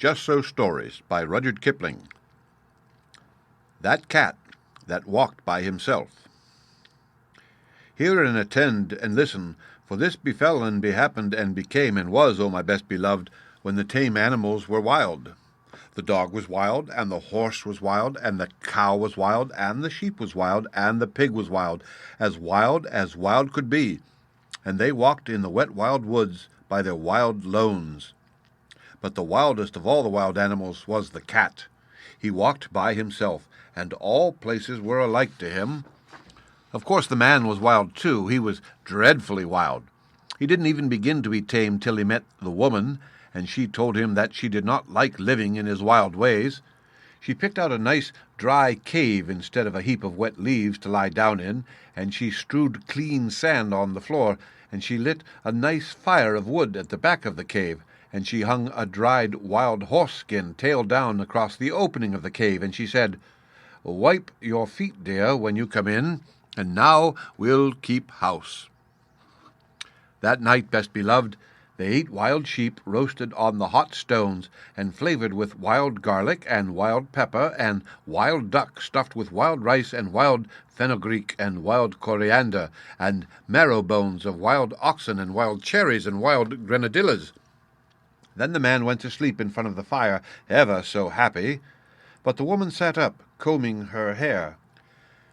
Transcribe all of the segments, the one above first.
Just So Stories by Rudyard Kipling. That Cat That Walked by Himself. Hear and attend and listen, for this befell and behappened and became and was, O my best beloved, when the tame animals were wild. The dog was wild, and the horse was wild, and the cow was wild, and the sheep was wild, and the pig was wild as wild could be. And they walked in the wet wild woods by their wild lones. But the wildest of all the wild animals was the cat. He walked by himself, and all places were alike to him. Of course the man was wild too. He was dreadfully wild. He didn't even begin to be tame till he met the woman, and she told him that she did not like living in his wild ways. She picked out a nice dry cave instead of a heap of wet leaves to lie down in, and she strewed clean sand on the floor, and she lit a nice fire of wood at the back of the cave, and she hung a dried wild horse skin tail down across the opening of the cave, and she said, "Wipe your feet, dear, when you come in, and now we'll keep house." That night, best beloved, they ate wild sheep roasted on the hot stones, and flavored with wild garlic and wild pepper, and wild duck stuffed with wild rice and wild fenugreek and wild coriander, and marrow bones of wild oxen and wild cherries and wild grenadillas. Then the man went to sleep in front of the fire, ever so happy. But the woman sat up, combing her hair.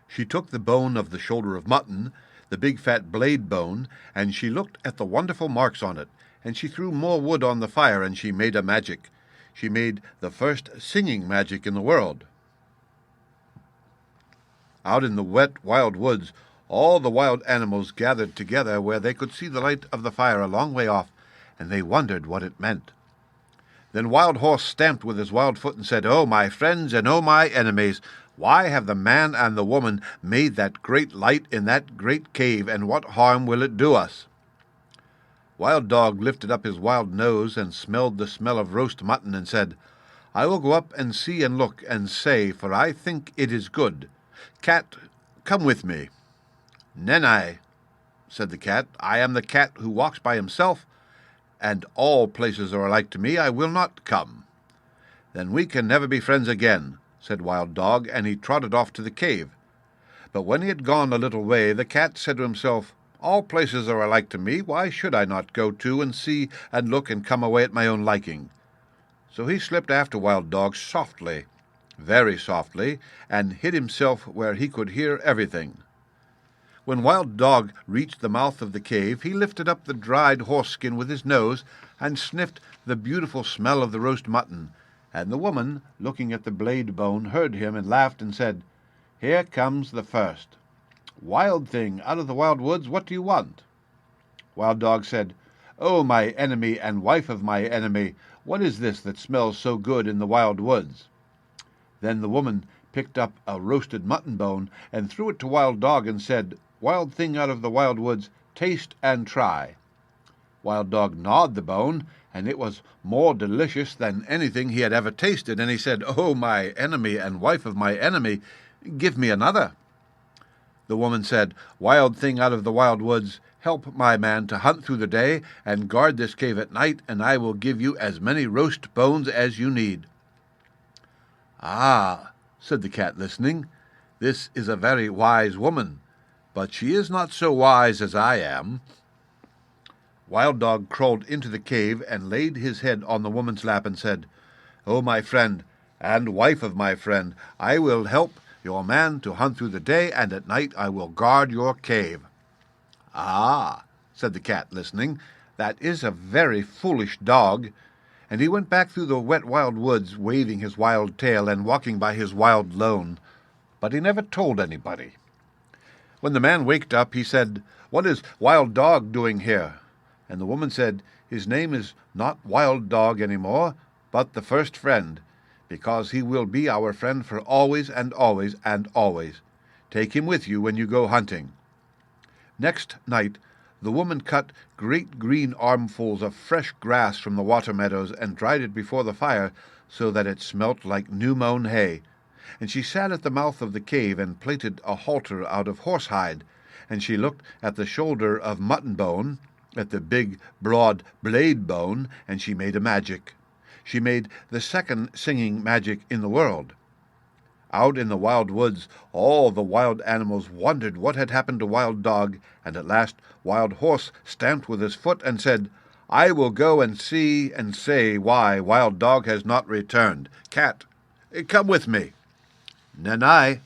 She took the bone of the shoulder of mutton, the big fat blade bone, and she looked at the wonderful marks on it, and she threw more wood on the fire, and she made a magic. She made the first singing magic in the world. Out in the wet, wild woods, all the wild animals gathered together where they could see the light of the fire a long way off, and they wondered what it meant. Then Wild Horse stamped with his wild foot and said, "Oh, my friends and oh, my enemies, why have the man and the woman made that great light in that great cave, and what harm will it do us?" Wild Dog lifted up his wild nose and smelled the smell of roast mutton and said, "I will go up and see and look and say, for I think it is good. Cat, come with me." "Nenai," said the cat, "I am the cat who walks by himself, and all places are alike to me. I will not come." "Then we can never be friends again," said Wild Dog, and he trotted off to the cave. But when he had gone a little way, the cat said to himself, "All places are alike to me. Why should I not go too and see and look and come away at my own liking?" So he slipped after Wild Dog softly, very softly, and hid himself where he could hear everything. When Wild Dog reached the mouth of the cave, he lifted up the dried horse-skin with his nose and sniffed the beautiful smell of the roast mutton, and the woman, looking at the blade bone, heard him and laughed and said, "Here comes the first. Wild thing, out of the wild woods, what do you want?" Wild Dog said, "Oh, my enemy and wife of my enemy, what is this that smells so good in the wild woods?" Then the woman picked up a roasted mutton bone and threw it to Wild Dog and said, "Wild thing out of the wild woods, taste and try." Wild Dog gnawed the bone, and it was more delicious than anything he had ever tasted, and he said, "Oh, my enemy and wife of my enemy, give me another." The woman said, "Wild thing out of the wild woods, help my man to hunt through the day and guard this cave at night, and I will give you as many roast bones as you need." "Ah," said the cat, listening, "this is a very wise woman, but she is not so wise as I am." Wild Dog crawled into the cave and laid his head on the woman's lap and said, "Oh, my friend and wife of my friend, I will help your man to hunt through the day, and at night I will guard your cave." "Ah," said the cat, listening, "that is a very foolish dog." And he went back through the wet wild woods, waving his wild tail and walking by his wild lone. But he never told anybody. When the man waked up, he said, "What is Wild Dog doing here?" And the woman said, "His name is not Wild Dog any more, but the First Friend, because he will be our friend for always and always and always. Take him with you when you go hunting." Next night the woman cut great green armfuls of fresh grass from the water meadows and dried it before the fire so that it smelt like new-mown hay. And she sat at the mouth of the cave and plaited a halter out of horsehide, and she looked at the shoulder of mutton bone, at the big, broad blade bone, and she made a magic. she made the second singing magic in the world. Out in the wild woods, all the wild animals wondered what had happened to Wild Dog, and at last Wild Horse stamped with his foot and said, "I will go and see and say why Wild Dog has not returned. Cat, come with me." "Nanai,"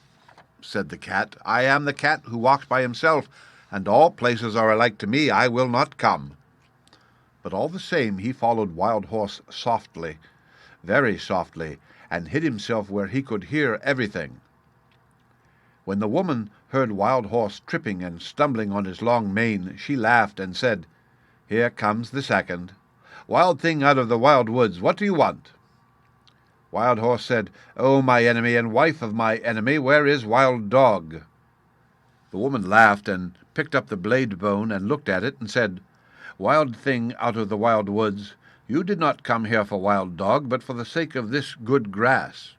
said the cat, "I am the cat who walks by himself, and all places are alike to me. I will not come." But all the same he followed Wild Horse softly, very softly, and hid himself where he could hear everything. When the woman heard Wild Horse tripping and stumbling on his long mane, she laughed and said, "Here comes the second. Wild thing out of the wild woods, what do you want?" Wild Horse said, "Oh, my enemy and wife of my enemy, where is Wild Dog?" The woman laughed and picked up the blade bone and looked at it and said, "Wild thing out of the wild woods, you did not come here for Wild Dog, but for the sake of this good grass."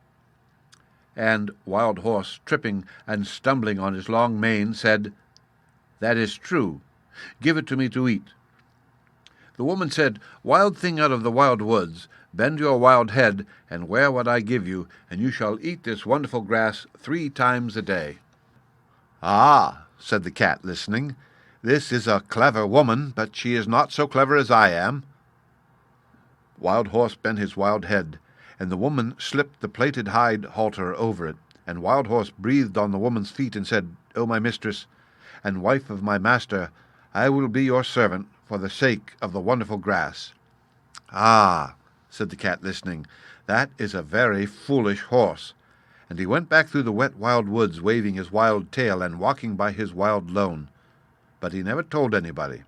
And Wild Horse, tripping and stumbling on his long mane, said, "That is true. Give it to me to eat." The woman said, "Wild thing out of the wild woods, bend your wild head and wear what I give you, and you shall eat this wonderful grass 3 times a day." "Ah," said the cat, listening, "this is a clever woman, but she is not so clever as I am." Wild Horse bent his wild head, and the woman slipped the plaited hide halter over it, and Wild Horse breathed on the woman's feet and said, "O my mistress, and wife of my master, I will be your servant for the sake of the wonderful grass." "Ah," said the cat, listening, "that is a very foolish horse." And he went back through the wet wild woods, waving his wild tail and walking by his wild lone. But he never told anybody.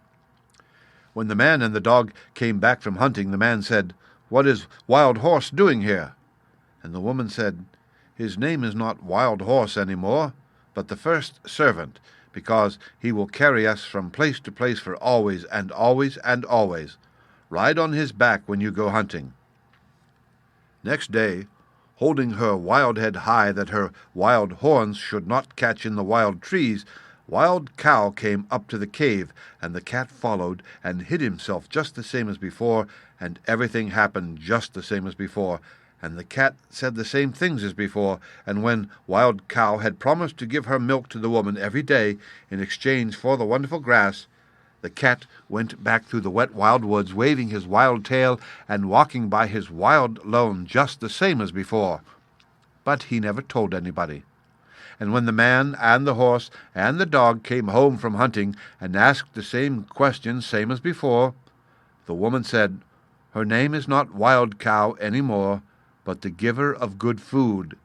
When the man and the dog came back from hunting, the man said, "What is Wild Horse doing here?" And the woman said, "His name is not Wild Horse any more, but the first servant, because he will carry us from place to place for always and always and always. Ride on his back when you go hunting." Next day, holding her wild head high that her wild horns should not catch in the wild trees, Wild Cow came up to the cave, and the cat followed and hid himself just the same as before, and everything happened just the same as before, and the cat said the same things as before, and when Wild Cow had promised to give her milk to the woman every day in exchange for the wonderful grass, the cat went back through the wet wild woods, waving his wild tail and walking by his wild lone just the same as before. But he never told anybody. And when the man and the horse and the dog came home from hunting and asked the same question, same as before, the woman said, "Her name is not Wild Cow any more, but the giver of good food.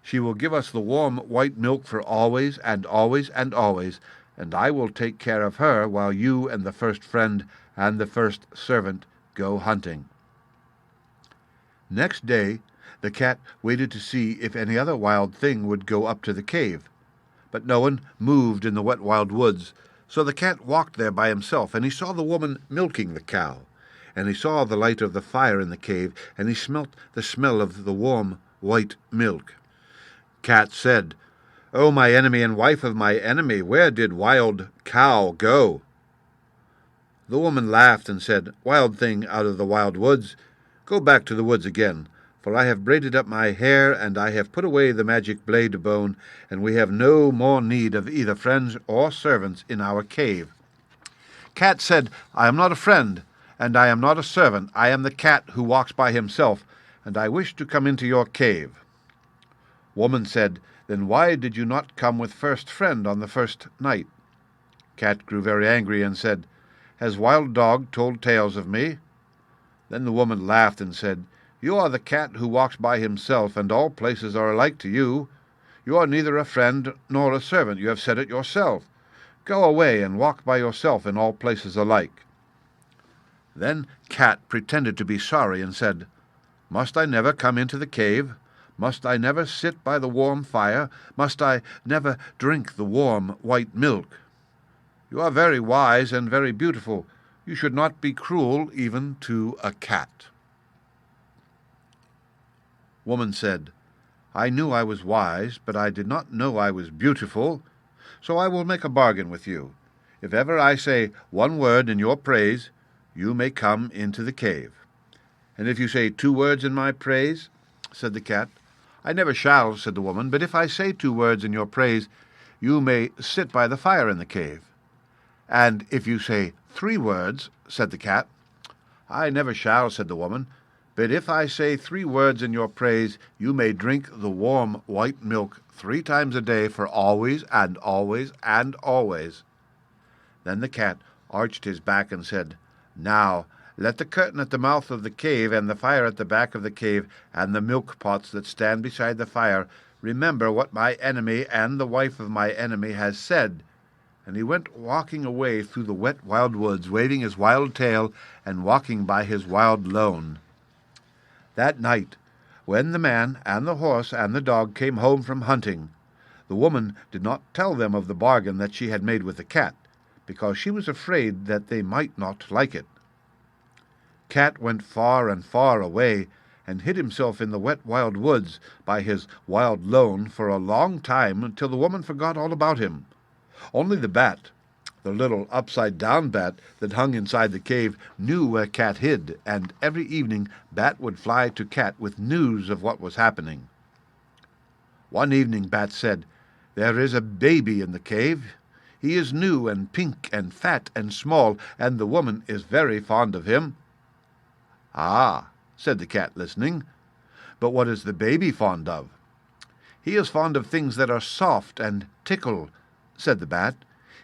She will give us the warm white milk for always and always and always, and I will take care of her while you and the first friend and the first servant go hunting." Next day the cat waited to see if any other wild thing would go up to the cave, but no one moved in the wet wild woods, so the cat walked there by himself, and he saw the woman milking the cow, and he saw the light of the fire in the cave, and he smelt the smell of the warm white milk. Cat said, "O my enemy and wife of my enemy, where did Wild Cow go?" The woman laughed and said, "Wild thing out of the wild woods, go back to the woods again, for I have braided up my hair, and I have put away the magic blade bone, and we have no more need of either friends or servants in our cave." Cat said, "I am not a friend, and I am not a servant. I am the cat who walks by himself, and I wish to come into your cave." Woman said, "Then why did you not come with first friend on the first night?" Cat grew very angry and said, "Has Wild Dog told tales of me?" Then the woman laughed and said, "You are the cat who walks by himself, and all places are alike to you. You are neither a friend nor a servant. You have said it yourself. Go away and walk by yourself in all places alike." Then Cat pretended to be sorry and said, "Must I never come into the cave? Must I never sit by the warm fire? Must I never drink the warm white milk? You are very wise and very beautiful. You should not be cruel even to a cat." Woman said, "I knew I was wise, but I did not know I was beautiful. So I will make a bargain with you. If ever I say one word in your praise, you may come into the cave." "And if you say 2 words in my praise?" said the cat. "I never shall," said the woman, "but if I say 2 words in your praise, you may sit by the fire in the cave." "And if you say 3 words," said the cat. "I never shall," said the woman, "but if I say 3 words in your praise, you may drink the warm white milk 3 times a day for always and always and always." Then the cat arched his back and said, "Now let the curtain at the mouth of the cave, and the fire at the back of the cave, and the milk pots that stand beside the fire, remember what my enemy and the wife of my enemy has said." And he went walking away through the wet wild woods, waving his wild tail and walking by his wild lone. That night, when the man and the horse and the dog came home from hunting, the woman did not tell them of the bargain that she had made with the cat, because she was afraid that they might not like it. Cat went far and far away, and hid himself in the wet wild woods by his wild lone for a long time, until the woman forgot all about him. Only the bat, the little upside-down bat that hung inside the cave, knew where Cat hid, and every evening Bat would fly to Cat with news of what was happening. One evening Bat said, "There is a baby in the cave. He is new and pink and fat and small, and the woman is very fond of him." "Ah," said the cat, listening, "but what is the baby fond of?" "He is fond of things that are soft and tickle," said the bat.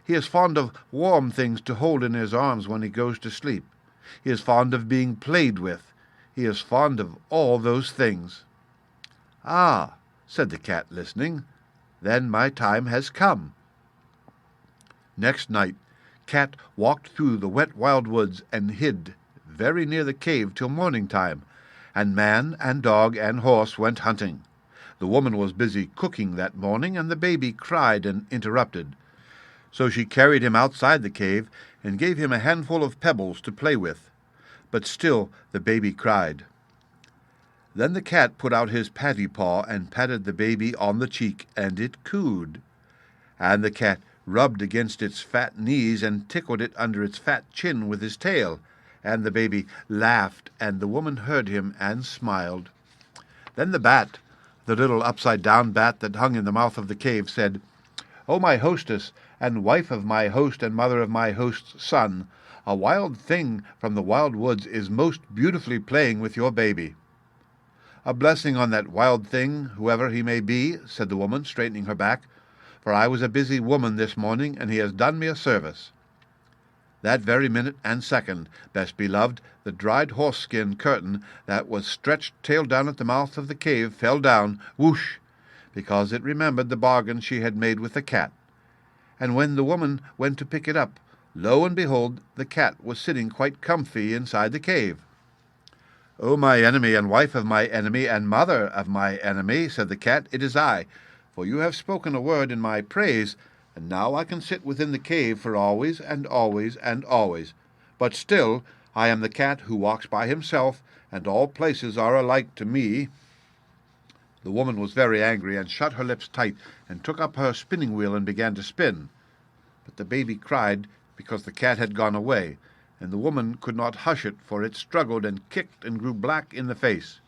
"He is fond of warm things to hold in his arms when he goes to sleep. He is fond of being played with. He is fond of all those things." "Ah," said the cat, listening, "then my time has come." Next night Cat walked through the wet wild woods and hid very near the cave till morning time, and man and dog and horse went hunting. The woman was busy cooking that morning, and the baby cried and interrupted. So she carried him outside the cave and gave him a handful of pebbles to play with. But still the baby cried. Then the cat put out his patty paw and patted the baby on the cheek, and it cooed. And the cat rubbed against its fat knees and tickled it under its fat chin with his tail, and the baby laughed, and the woman heard him and smiled. Then the bat, the little upside-down bat that hung in the mouth of the cave, said, "O my hostess, and wife of my host and mother of my host's son, a wild thing from the wild woods is most beautifully playing with your baby." "A blessing on that wild thing, whoever he may be," said the woman, straightening her back, "for I was a busy woman this morning, and he has done me a service." That very minute and second, best beloved, the dried horse-skin curtain that was stretched tail down at the mouth of the cave fell down, whoosh, because it remembered the bargain she had made with the cat. And when the woman went to pick it up, lo and behold, the cat was sitting quite comfy inside the cave. "O my enemy, and wife of my enemy, and mother of my enemy," said the cat, "it is I, for you have spoken a word in my praise, and now I can sit within the cave for always and always and always. But still I am the cat who walks by himself, and all places are alike to me." The woman was very angry, and shut her lips tight, and took up her spinning-wheel and began to spin. But the baby cried because the cat had gone away, and the woman could not hush it, for it struggled and kicked and grew black in the face.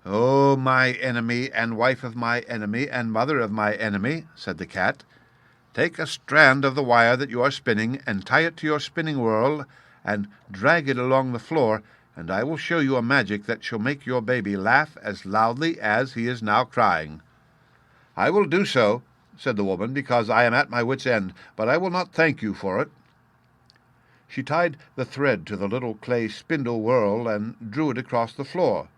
"O my enemy, and wife of my enemy, and mother of my enemy," said the cat, "take a strand of the wire that you are spinning, and tie it to your spinning-wheel, and drag it along the floor, and I will show you a magic that shall make your baby laugh as loudly as he is now crying." "I will do so," said the woman, "because I am at my wit's end, but I will not thank you for it." She tied the thread to the little clay spindle-whorl and drew it across the floor,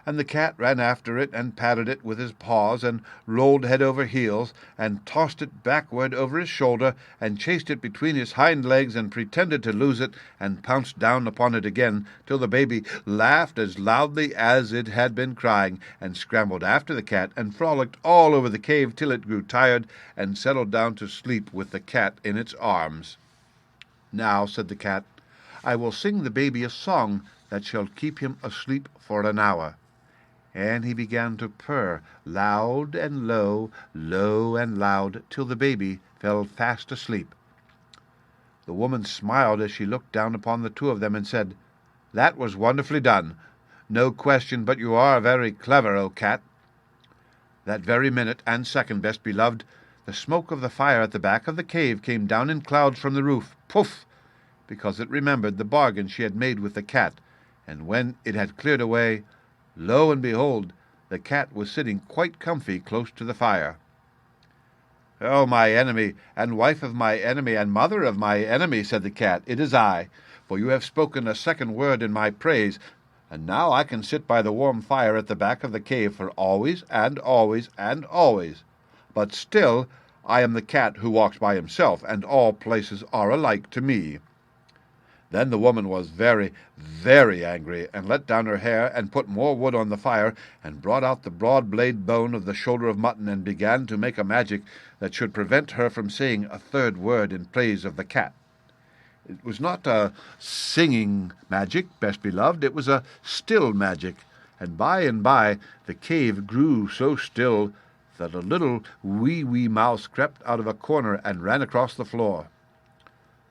and the cat ran after it and patted it with his paws, and rolled head over heels, and tossed it backward over his shoulder, and chased it between his hind legs, and pretended to lose it, and pounced down upon it again, till the baby laughed as loudly as it had been crying, and scrambled after the cat, and frolicked all over the cave till it grew tired, and settled down to sleep with the cat in its arms. "Now," said the cat, "I will sing the baby a song that shall keep him asleep for an hour." And he began to purr, loud and low, low and loud, till the baby fell fast asleep. The woman smiled as she looked down upon the two of them, and said, "That was wonderfully done, No question but you are very clever, O cat." That very minute and second, best beloved, the smoke of the fire at the back of the cave came down in clouds from the roof, poof, because it remembered the bargain she had made with the cat, and when it had cleared away, lo and behold, the cat was sitting quite comfy close to the fire. "Oh, my enemy, and wife of my enemy, and mother of my enemy," said the cat, "it is I, for you have spoken a second word in my praise, and now I can sit by the warm fire at the back of the cave for always and always and always. But still I am the cat who walks by himself, and all places are alike to me." Then the woman was very, very angry, and let down her hair, and put more wood on the fire, and brought out the broad blade bone of the shoulder of mutton, and began to make a magic that should prevent her from saying a third word in praise of the cat. It was not a singing magic, best beloved, it was a still magic, and by the cave grew so still that a little wee mouse crept out of a corner and ran across the floor.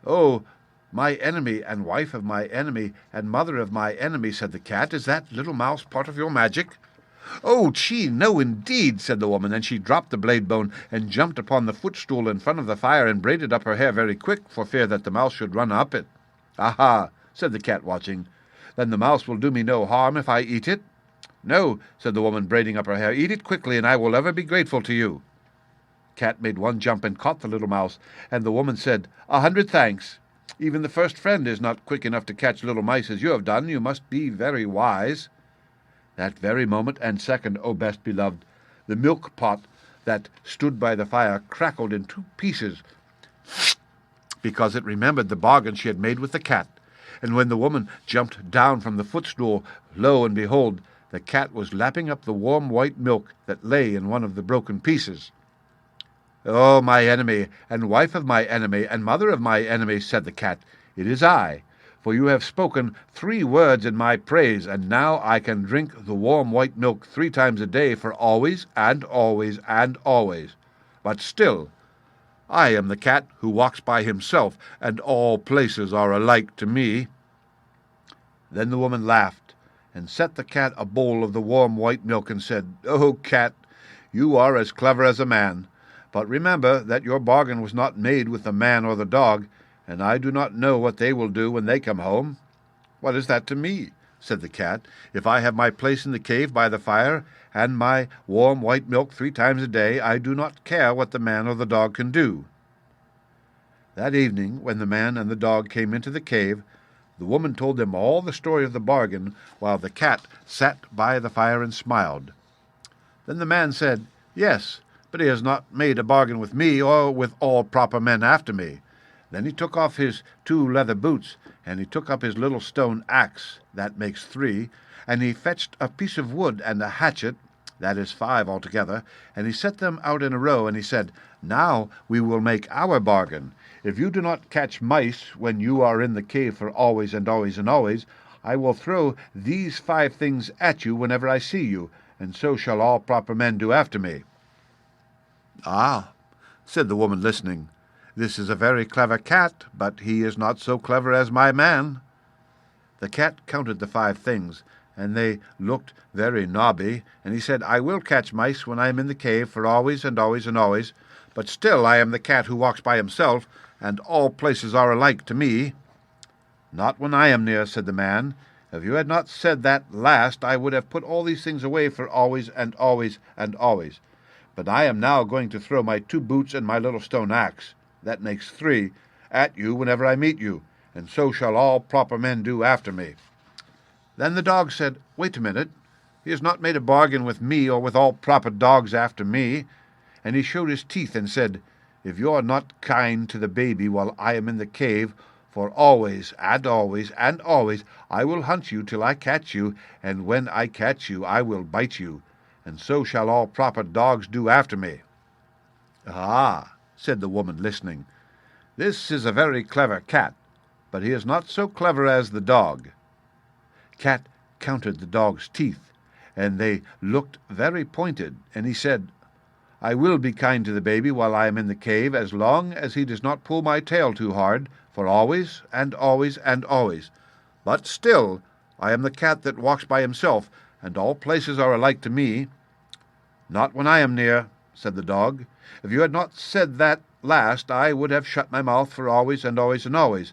"Oh, my enemy, and wife of my enemy, and mother of my enemy," said the cat, "is that little mouse part of your magic?" "Oh, gee, no, indeed," said the woman, and she dropped the blade bone and jumped upon the footstool in front of the fire and braided up her hair very quick, for fear that the mouse should run up it. "Aha," said the cat, watching, "then the mouse will do me no harm if I eat it?" "No," said the woman, braiding up her hair, "eat it quickly, and I will ever be grateful to you." Cat made one jump and caught the little mouse, and the woman said, "100 thanks. Even the first friend is not quick enough to catch little mice as you have done. You must be very wise." That very moment and second, O best beloved, the milk pot that stood by the fire crackled in 2 pieces, because it remembered the bargain she had made with the cat. And when the woman jumped down from the footstool, lo and behold, the cat was lapping up the warm white milk that lay in one of the broken pieces. "Oh, my enemy, and wife of my enemy, and mother of my enemy," said the cat, "it is I, for you have spoken 3 words in my praise, and now I can drink the warm white milk 3 times a day for always and always and always. But still I am the cat who walks by himself, and all places are alike to me." Then the woman laughed, and set the cat a bowl of the warm white milk, and said, "Oh, cat, you are as clever as a man. But remember that your bargain was not made with the man or the dog, and I do not know what they will do when they come home." "What is that to me?" said the cat. "If I have my place in the cave by the fire, and my warm white milk 3 times a day, I do not care what the man or the dog can do." That evening, when the man and the dog came into the cave, the woman told them all the story of the bargain, while the cat sat by the fire and smiled. Then the man said, "Yes, but he has not made a bargain with me, or with all proper men after me." Then he took off his 2 leather boots, and he took up his little stone axe, that makes 3, and he fetched a piece of wood and a hatchet, that is 5 altogether, and he set them out in a row, and he said, "Now we will make our bargain. If you do not catch mice when you are in the cave for always and always and always, I will throw these 5 things at you whenever I see you, and so shall all proper men do after me." "Ah," said the woman, listening, "this is a very clever cat, but he is not so clever as my man." The cat counted the 5 things, and they looked very knobby, and he said, "I will catch mice when I am in the cave for always and always and always, but still I am the cat who walks by himself, and all places are alike to me." "Not when I am near," said the man. "If you had not said that last, I would have put all these things away for always and always and always. But I am now going to throw my 2 boots and my little stone axe, that makes 3, at you whenever I meet you, and so shall all proper men do after me." Then the dog said, "Wait a minute. He has not made a bargain with me or with all proper dogs after me." And he showed his teeth and said, "If you are not kind to the baby while I am in the cave, for always and always and always, I will hunt you till I catch you, and when I catch you I will bite you, and so shall all proper dogs do after me." "Ah," said the woman, listening, "this is a very clever cat, but he is not so clever as the dog." Cat counted the dog's teeth, and they looked very pointed, and he said, "I will be kind to the baby while I am in the cave, as long as he does not pull my tail too hard, for always and always and always. But still I am the cat that walks by himself, and all places are alike to me." "Not when I am near," said the dog. "If you had not said that last, I would have shut my mouth for always and always and always.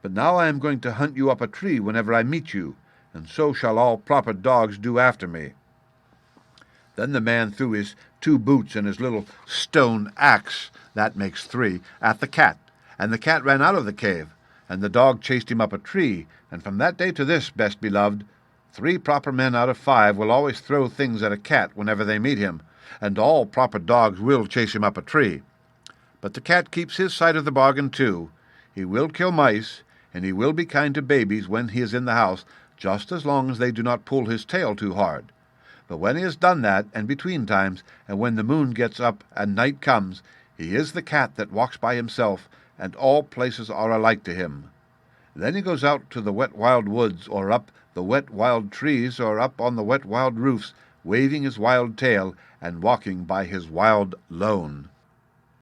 But now I am going to hunt you up a tree whenever I meet you, and so shall all proper dogs do after me." Then the man threw his 2 boots and his little stone axe, that makes 3, at the cat, and the cat ran out of the cave, and the dog chased him up a tree, and from that day to this, best beloved, 3 proper men out of 5 will always throw things at a cat whenever they meet him, and all proper dogs will chase him up a tree. But the cat keeps his side of the bargain too. He will kill mice, and he will be kind to babies when he is in the house, just as long as they do not pull his tail too hard. But when he has done that, and between times, and when the moon gets up and night comes, he is the cat that walks by himself, and all places are alike to him. Then he goes out to the wet wild woods, or up the wet wild trees, or up on the wet wild roofs, waving his wild tail, and walking by his wild lone.